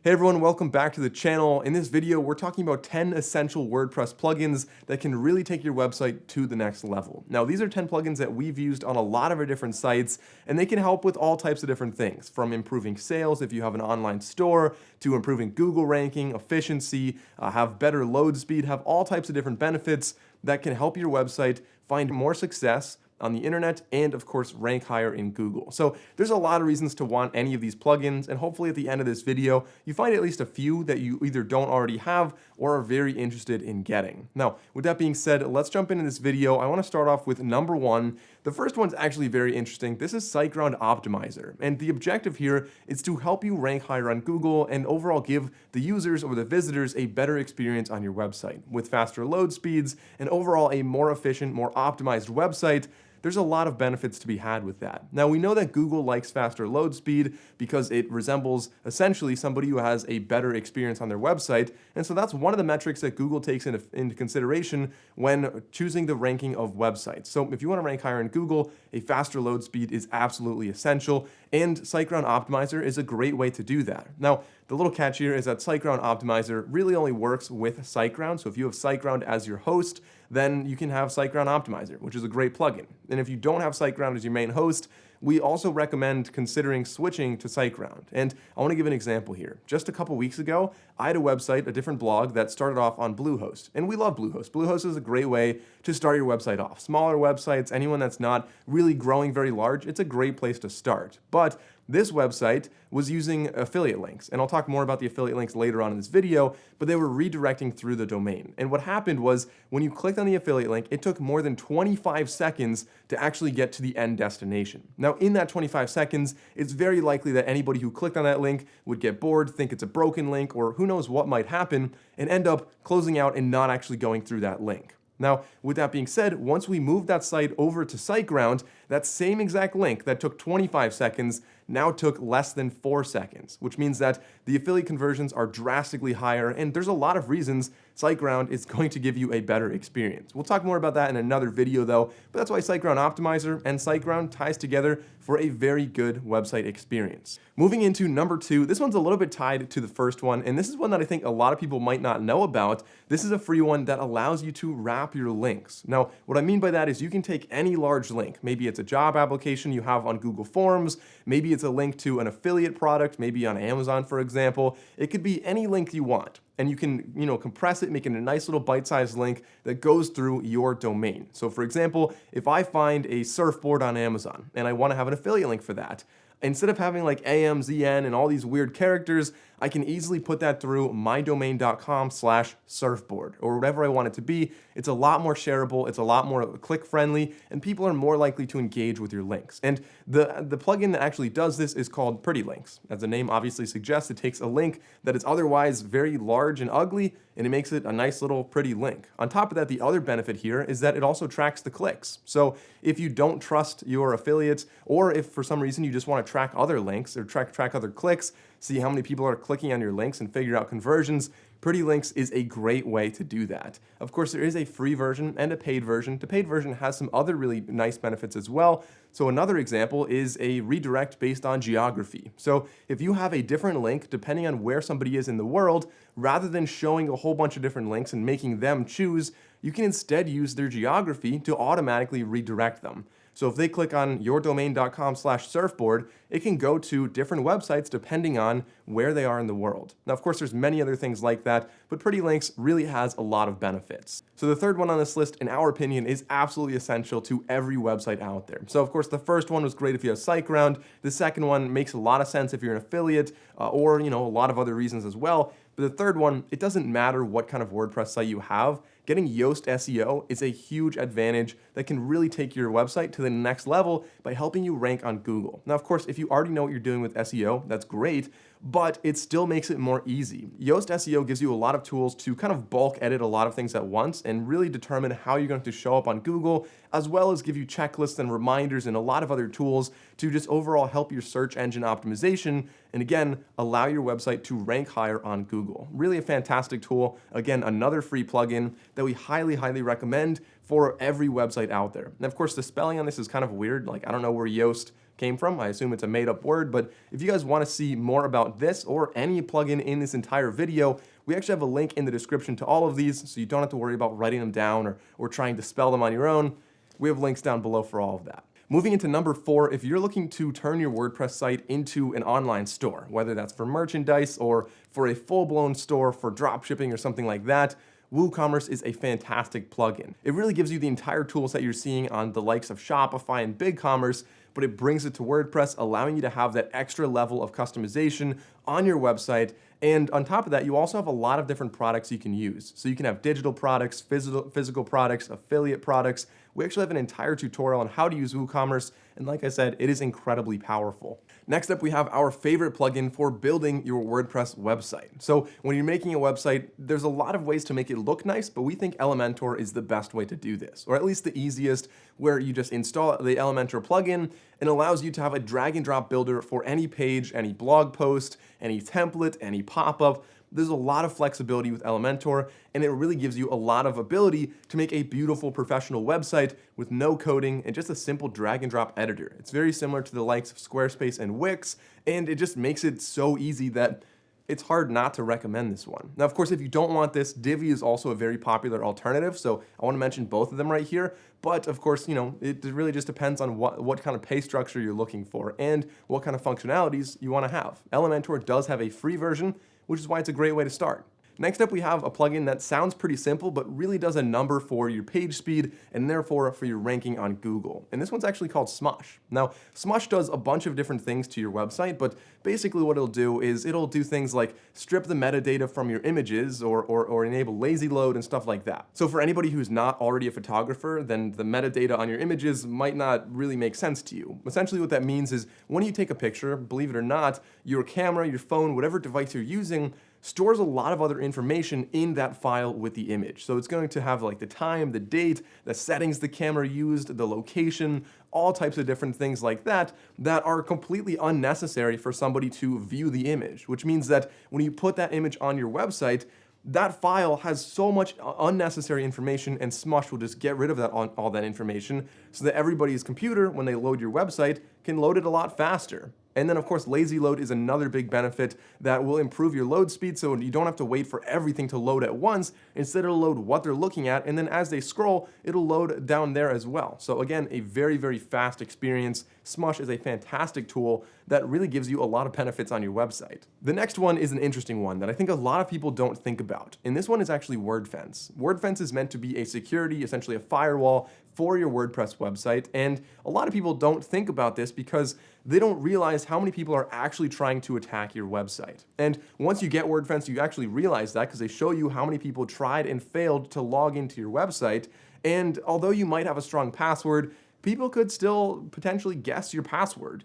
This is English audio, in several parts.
Hey everyone, welcome back to the channel. In this video, we're talking about 10 essential WordPress plugins that can really take your website to the next level. Now, these are 10 plugins that we've used on a lot of our different sites, and they can help with all types of different things, from improving sales if you have an online store, to improving Google ranking, efficiency, have better load speed, have all types of different benefits that can help your website find more success on the internet, and of course rank higher in Google. So there's a lot of reasons to want any of these plugins, and hopefully at the end of this video you find at least a few that you either don't already have or are very interested in getting. Now, with that being said, let's jump into this video. I want to start off with number one. The first one's actually very interesting. This is SiteGround Optimizer, and the objective here is to help you rank higher on Google and overall give the users or the visitors a better experience on your website. With faster load speeds and overall a more efficient, more optimized website, there's a lot of benefits to be had with that. Now, we know that Google likes faster load speed because it resembles essentially somebody who has a better experience on their website, and so that's one of the metrics that Google takes into consideration when choosing the ranking of websites. So if you want to rank higher in Google, a faster load speed is absolutely essential, and SiteGround Optimizer is a great way to do that. Now, the little catch here is that SiteGround Optimizer really only works with SiteGround, so if you have SiteGround as your host, then you can have SiteGround Optimizer, which is a great plugin. And if you don't have SiteGround as your main host, we also recommend considering switching to SiteGround. And I want to give an example here. Just a couple weeks ago, I had a website, a different blog that started off on Bluehost. And we love Bluehost. Bluehost is a great way to start your website off. Smaller websites, anyone that's not really growing very large, it's a great place to start. But this website was using affiliate links, and I'll talk more about the affiliate links later on in this video, but they were redirecting through the domain. And what happened was when you clicked on the affiliate link, it took more than 25 seconds to actually get to the end destination. Now, in that 25 seconds, it's very likely that anybody who clicked on that link would get bored, think it's a broken link, or who knows what might happen, and end up closing out and not actually going through that link. Now, with that being said, once we moved that site over to SiteGround, that same exact link that took 25 seconds now took less than 4 seconds, which means that the affiliate conversions are drastically higher, and there's a lot of reasons SiteGround is going to give you a better experience. We'll talk more about that in another video though, but that's why SiteGround Optimizer and SiteGround ties together for a very good website experience. Moving into number two, this one's a little bit tied to the first one, and this is one that I think a lot of people might not know about. This is a free one that allows you to wrap your links. Now, what I mean by that is you can take any large link. Maybe it's a job application you have on Google Forms, maybe it's a link to an affiliate product, maybe on Amazon, for example. It could be any link you want, and you can, compress it, make it a nice little bite-sized link that goes through your domain. So for example, if I find a surfboard on Amazon and I want to have an affiliate link for that, instead of having like AMZN and all these weird characters, I can easily put that through mydomain.com/surfboard or whatever I want it to be. It's a lot more shareable, it's a lot more click-friendly, and people are more likely to engage with your links. And the plugin that actually does this is called Pretty Links. As the name obviously suggests, it takes a link that is otherwise very large and ugly, and it makes it a nice little pretty link. On top of that, the other benefit here is that it also tracks the clicks. So if you don't trust your affiliates, or if for some reason you just want to track other links or track other clicks, see how many people are clicking on your links and figure out conversions, Pretty Links is a great way to do that. Of course, there is a free version and a paid version. The paid version has some other really nice benefits as well. So another example is a redirect based on geography. So if you have a different link, depending on where somebody is in the world, rather than showing a whole bunch of different links and making them choose, you can instead use their geography to automatically redirect them. So if they click on yourdomain.com/surfboard, it can go to different websites depending on where they are in the world. Now, of course, there's many other things like that, but Pretty Links really has a lot of benefits. So the third one on this list, in our opinion, is absolutely essential to every website out there. So of course, the first one was great if you have SiteGround. The second one makes a lot of sense if you're an affiliate, or a lot of other reasons as well. But the third one, it doesn't matter what kind of WordPress site you have. Getting Yoast SEO is a huge advantage that can really take your website to the next level by helping you rank on Google. Now, of course, if you already know what you're doing with SEO, that's great, but it still makes it more easy. Yoast SEO gives you a lot of tools to kind of bulk edit a lot of things at once and really determine how you're going to show up on Google, as well as give you checklists and reminders and a lot of other tools to just overall help your search engine optimization and again, allow your website to rank higher on Google. Really a fantastic tool. Again, another free plugin that we highly, highly recommend for every website out there. And of course, the spelling on this is kind of weird. Like, I don't know where Yoast came from. I assume it's a made up word, but if you guys want to see more about this or any plugin in this entire video, we actually have a link in the description to all of these, so you don't have to worry about writing them down or trying to spell them on your own. We have links down below for all of that. Moving into number 4, if you're looking to turn your WordPress site into an online store, whether that's for merchandise or for a full-blown store for drop shipping or something like that, WooCommerce is a fantastic plugin. It really gives you the entire tool set you're seeing on the likes of Shopify and BigCommerce, but it brings it to WordPress, allowing you to have that extra level of customization on your website. And on top of that, you also have a lot of different products you can use. So you can have digital products, physical products, affiliate products. We actually have an entire tutorial on how to use WooCommerce, and like I said, it is incredibly powerful. Next up, we have our favorite plugin for building your WordPress website. So when you're making a website, there's a lot of ways to make it look nice, but we think Elementor is the best way to do this, or at least the easiest, where you just install the Elementor plugin and allows you to have a drag and drop builder for any page, any blog post, any template, any pop-up. There's a lot of flexibility with Elementor, and it really gives you a lot of ability to make a beautiful professional website with no coding and just a simple drag and drop editor. It's very similar to the likes of Squarespace and Wix, and it just makes it so easy that it's hard not to recommend this one. Now, of course, if you don't want this, Divi is also a very popular alternative, so I want to mention both of them right here. But of course, it really just depends on what kind of pay structure you're looking for and what kind of functionalities you want to have. Elementor does have a free version, which is why it's a great way to start. Next up, we have a plugin that sounds pretty simple, but really does a number for your page speed and therefore for your ranking on Google. And this one's actually called Smush. Now, Smush does a bunch of different things to your website, but basically what it'll do is it'll do things like strip the metadata from your images or enable lazy load and stuff like that. So for anybody who's not already a photographer, then the metadata on your images might not really make sense to you. Essentially what that means is when you take a picture, believe it or not, your camera, your phone, whatever device you're using, stores a lot of other information in that file with the image. So it's going to have like the time, the date, the settings the camera used, the location, all types of different things like that that are completely unnecessary for somebody to view the image, which means that when you put that image on your website, that file has so much unnecessary information, and Smush will just get rid of all that information so that everybody's computer, when they load your website, can load it a lot faster. And then, of course, lazy load is another big benefit that will improve your load speed, so you don't have to wait for everything to load at once. Instead, it'll load what they're looking at, and then as they scroll, it'll load down there as well. So again, a very, very fast experience. Smush is a fantastic tool that really gives you a lot of benefits on your website. The next one is an interesting one that I think a lot of people don't think about, and this one is actually WordFence. WordFence is meant to be a security, essentially a firewall for your WordPress website, and a lot of people don't think about this because they don't realize how many people are actually trying to attack your website. And once you get WordFence, you actually realize that because they show you how many people tried and failed to log into your website, and although you might have a strong password, people could still potentially guess your password,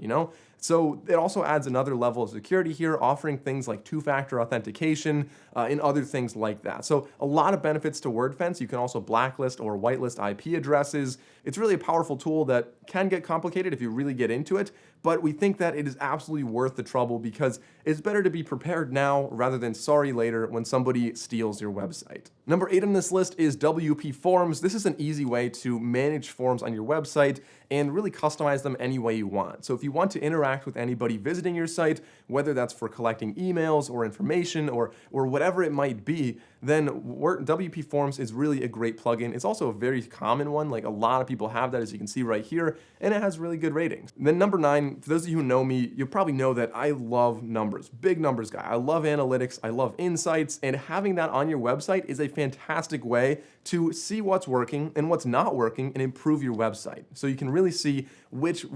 So it also adds another level of security here, offering things like two-factor authentication and other things like that. So a lot of benefits to WordFence. You can also blacklist or whitelist IP addresses. It's really a powerful tool that can get complicated if you really get into it, but we think that it is absolutely worth the trouble because it's better to be prepared now rather than sorry later when somebody steals your website. Number 8 on this list is WP Forms. This is an easy way to manage forms on your website and really customize them any way you want. So if you want to interact with anybody visiting your site, whether that's for collecting emails or information or whatever it might be, then WP Forms is really a great plugin. It's also a very common one. Like a lot of people have that, as you can see right here, and it has really good ratings. Then number 9, for those of you who know me, you probably know that I love numbers, big numbers guy. I love analytics, I love insights, and having that on your website is a fantastic way to see what's working and what's not working and improve your website. So you can really see which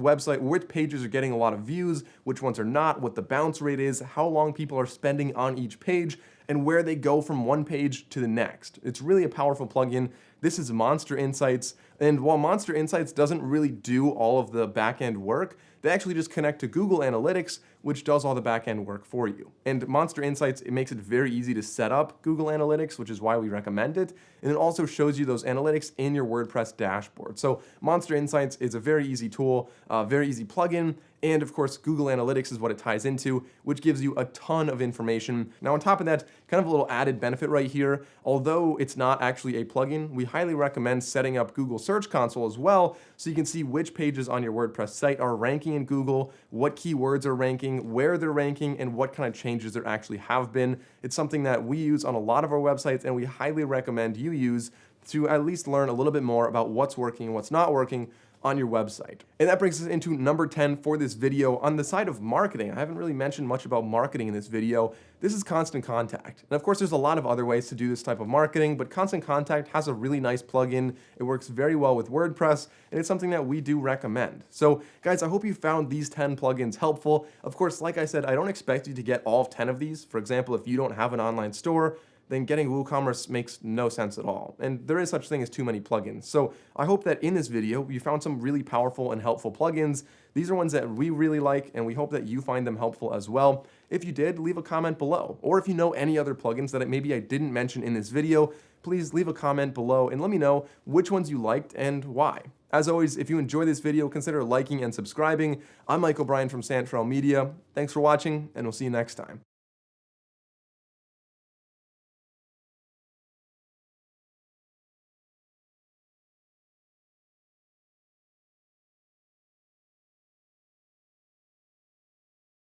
pages are getting a lot of views, which ones are not, what the bounce rate is, how long people are spending on each page, and where they go from one page to the next. It's really a powerful plugin. This is Monster Insights, and while Monster Insights doesn't really do all of the back-end work, they actually just connect to Google Analytics, which does all the back-end work for you. And Monster Insights, it makes it very easy to set up Google Analytics, which is why we recommend it, and it also shows you those analytics in your WordPress dashboard. So Monster Insights is a very easy tool, very easy plugin, And of course, Google Analytics is what it ties into, which gives you a ton of information. Now, on top of that, kind of a little added benefit right here, although it's not actually a plugin, we highly recommend setting up Google Search Console as well, so you can see which pages on your WordPress site are ranking in Google, what keywords are ranking, where they're ranking, and what kind of changes there actually have been. It's something that we use on a lot of our websites, and we highly recommend you use to at least learn a little bit more about what's working and what's not working on your website. And that brings us into number 10 for this video. On the side of marketing, I haven't really mentioned much about marketing in this video. This is Constant Contact. And of course, there's a lot of other ways to do this type of marketing, but Constant Contact has a really nice plugin. It works very well with WordPress, and it's something that we do recommend. So guys, I hope you found these 10 plugins helpful. Of course, like I said, I don't expect you to get all 10 of these. For example, if you don't have an online store, then getting WooCommerce makes no sense at all. And there is such thing as too many plugins. So I hope that in this video, you found some really powerful and helpful plugins. These are ones that we really like, and we hope that you find them helpful as well. If you did, leave a comment below. Or if you know any other plugins that maybe I didn't mention in this video, please leave a comment below and let me know which ones you liked and why. As always, if you enjoy this video, consider liking and subscribing. I'm Mike O'Brien from Santrel Media. Thanks for watching, and we'll see you next time.